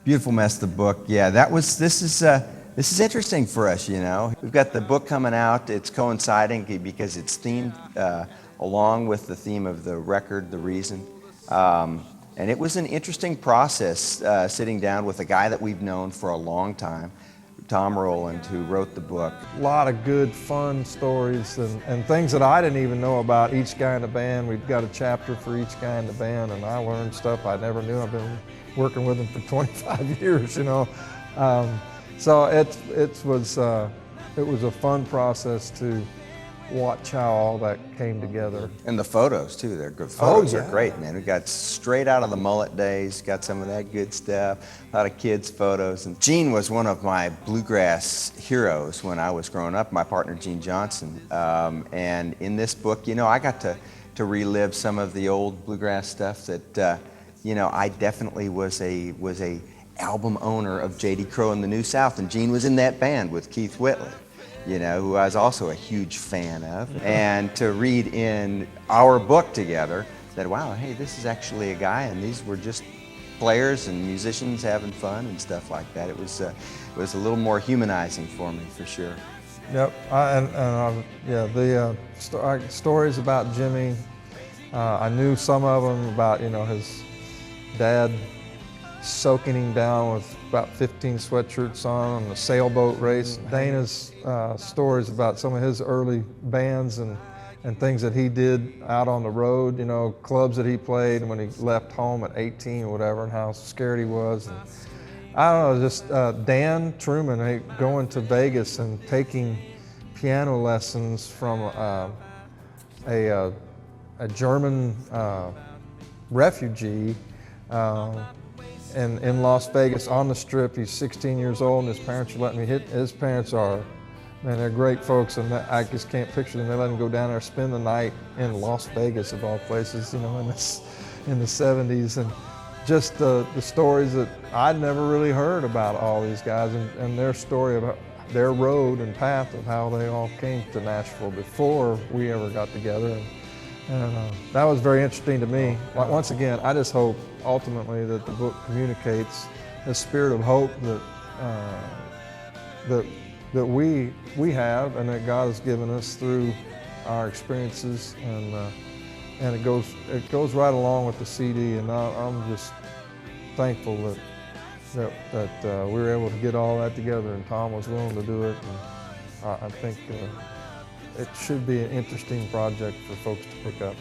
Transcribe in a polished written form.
Beautiful Mess, the book. Yeah, this is interesting for us, you know. We've got the book coming out. It's coinciding because it's themed along with the theme of the record, The Reason. And it was an interesting process sitting down with a guy that we've known for a long time, Tom Rowland, who wrote the book. A lot of good, fun stories and things that I didn't even know about each guy in the band. We've got a chapter for each guy in the band, and I learned stuff I never knew. I've been working with him for 25 years, you know. So it was a fun process to watch how all that came together. And the photos too, they're good. Photos yeah. are great, man. We got straight out of the Mullet days, got some of that good stuff, a lot of kids' photos. And Gene was one of my bluegrass heroes when I was growing up, my partner Gene Johnson. And in this book, you know, I got to relive some of the old bluegrass stuff that, you know, I definitely was a album owner of J.D. Crowe and the New South, and Gene was in that band with Keith Whitley, you know, who I was also a huge fan of. And to read in our book together that, wow, hey, this is actually a guy, and these were just players and musicians having fun and stuff like that. It was a little more humanizing for me, for sure. Yep, yeah, the stories about Jimmy, I knew some of them about, you know, his dad soaking him down with about 15 sweatshirts on the sailboat race. Dana's stories about some of his early bands and things that he did out on the road, you know, clubs that he played when he left home at 18 or whatever, and how scared he was. And I don't know, just Dan Truman going to Vegas and taking piano lessons from a German refugee in Las Vegas on the Strip. He's 16 years old, and his parents are letting me hit. His parents are, man, they're great folks, and I just can't picture them. They let him go down there, spend the night in Las Vegas of all places, you know, in the 70s, and just the stories that I'd never really heard about all these guys and their story about their road and path of how they all came to Nashville before we ever got together. And that was very interesting to me. Once again, I just hope ultimately that the book communicates the spirit of hope that we have and that God has given us through our experiences, and it goes right along with the CD. And I'm just thankful that we were able to get all that together, and Tom was willing to do it. And I think it should be an interesting project for folks to pick up.